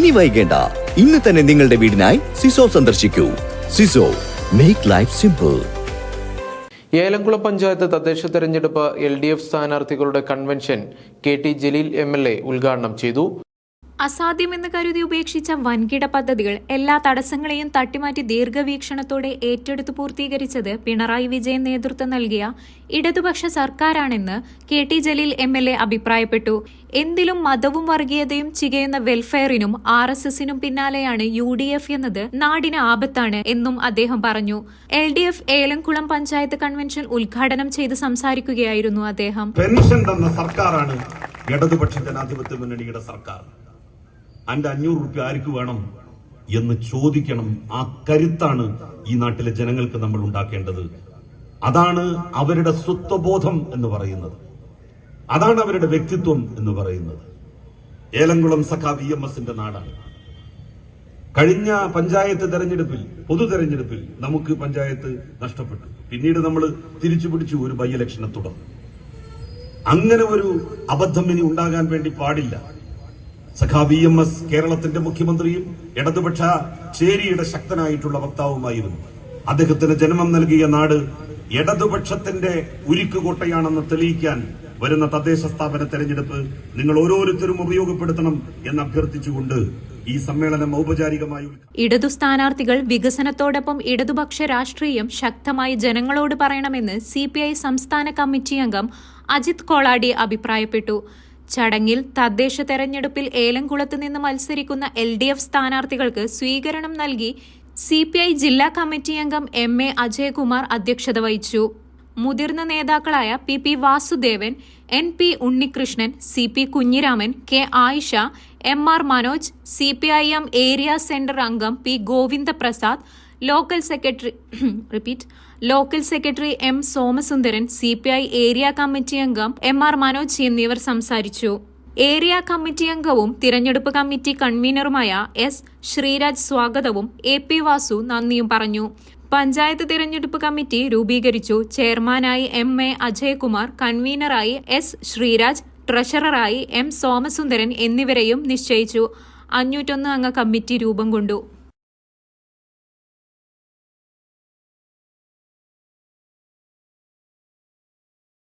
ഇനി വൈകേണ്ട, ഇന്ന് തന്നെ നിങ്ങളുടെ വീടിനായി സിസോ സന്ദർശിക്കൂ. സിസോ, make life simple. Elamkulam panchayat തദ്ദേശ തെരഞ്ഞെടുപ്പ് LDF സ്ഥാനാർത്ഥികളുടെ കൺവെൻഷൻ KT ജലീൽ MLA ഉദ്ഘാടനം ചെയ്തു. അസാധ്യമെന്ന് കരുതി ഉപേക്ഷിച്ച വൻകിട പദ്ധതികൾ എല്ലാ തടസ്സങ്ങളെയും തട്ടിമാറ്റി ദീർഘവീക്ഷണത്തോടെ ഏറ്റെടുത്ത് പൂർത്തീകരിച്ചത് പിണറായി വിജയൻ നേതൃത്വം നൽകിയ ഇടതുപക്ഷ സർക്കാരാണെന്ന് KT ജലീൽ MLA അഭിപ്രായപ്പെട്ടു. എന്തിലും മതവും വർഗീയതയും ചികയുന്ന വെൽഫെയറിനും RSSനും പിന്നാലെയാണ് UDF എന്നത് നാടിന് ആപത്താണ് എന്നും അദ്ദേഹം പറഞ്ഞു. LDF ഏലംകുളം പഞ്ചായത്ത് കൺവെൻഷൻ ഉദ്ഘാടനം ചെയ്ത് സംസാരിക്കുകയായിരുന്നു അദ്ദേഹം. പെൻഷൻ തന്ന സർക്കാരാണ് ഇടതുപക്ഷ ജനാധിപത്യ മുന്നണിയുടെ സർക്കാർ. 500 രൂപ ആർക്ക് വേണം എന്ന് ചോദിക്കണം. ആ കരുത്താണ് ഈ നാട്ടിലെ ജനങ്ങൾക്ക് നമ്മൾ ഉണ്ടാക്കേണ്ടത്. അതാണ് അവരുടെ സ്വത്വബോധം എന്ന് പറയുന്നത്. അതാണ് അവരുടെ വ്യക്തിത്വം എന്ന് പറയുന്നത്. ഏലംകുളം സഖാവ് EMSന്റെ നാടാണ്. കഴിഞ്ഞ പഞ്ചായത്ത് തെരഞ്ഞെടുപ്പിൽ, പൊതു തെരഞ്ഞെടുപ്പിൽ നമുക്ക് പഞ്ചായത്ത് നഷ്ടപ്പെട്ടു. പിന്നീട് നമ്മൾ തിരിച്ചു പിടിച്ചു, ഒരു ബൈ ഇലക്ഷനെ തുടർന്നു. അങ്ങനെ ഒരു അബദ്ധം ഇനി ഉണ്ടാകാൻ വേണ്ടി പാടില്ല. സഖാവ് EMS കേരളത്തിന്റെ മുഖ്യമന്ത്രിയും ഇടതുപക്ഷ ചേരിയുടെ ശക്തനായിട്ടുള്ള വക്താവുമായിരുന്നു. അദ്ദേഹത്തിന് ജന്മം നൽകിയ നാട് ഇടതുപക്ഷത്തിന്റെ ഉരുക്കുകോട്ടയാണെന്ന് തെളിയിക്കാൻ വരുന്ന തദ്ദേശ സ്ഥാപന തെരഞ്ഞെടുപ്പ് നിങ്ങൾ ഓരോരുത്തരും ഉപയോഗപ്പെടുത്തണം എന്ന് അഭ്യർത്ഥിച്ചുകൊണ്ട് ഈ സമ്മേളനം ഔപചാരികമായി ഇടതു സ്ഥാനാർത്ഥികൾ വികസനത്തോടൊപ്പം ഇടതുപക്ഷ രാഷ്ട്രീയം ശക്തമായി ജനങ്ങളോട് പറയണമെന്ന് CPI സംസ്ഥാന കമ്മിറ്റി അംഗം അജിത് കോളാടി അഭിപ്രായപ്പെട്ടു. ചടങ്ങിൽ തദ്ദേശ തെരഞ്ഞെടുപ്പിൽ ഏലംകുളത്ത് നിന്ന് മത്സരിക്കുന്ന LDF സ്ഥാനാർത്ഥികൾക്ക് സ്വീകരണം നൽകി CPI ജില്ലാ കമ്മിറ്റി അംഗം MA അജയകുമാർ അധ്യക്ഷത വഹിച്ചു. മുതിർന്ന നേതാക്കളായ PP Vasudevan, NP Unnikrishnan, CP Kunhiraman, K Ayisha, MR Manoj, CPIM area centre അംഗം P Govindaprasad, local secretary M Somasundaran, CPI area committee അംഗം MR മനോജ് എന്നിവർ സംസാരിച്ചു. ഏരിയ കമ്മിറ്റി അംഗവും തിരഞ്ഞെടുപ്പ് കമ്മിറ്റി കൺവീനറുമായ S ശ്രീരാജ് സ്വാഗതവും AP വാസു നന്ദിയും പറഞ്ഞു. പഞ്ചായത്ത് തിരഞ്ഞെടുപ്പ് കമ്മിറ്റി രൂപീകരിച്ചു. ചെയർമാനായി MA Ajayakumar, കൺവീനറായി S Sreeraj, ട്രഷററായി M Somasundaran എന്നിവരെയും നിശ്ചയിച്ചു. 501 അംഗ കമ്മിറ്റി രൂപം കൊണ്ടു.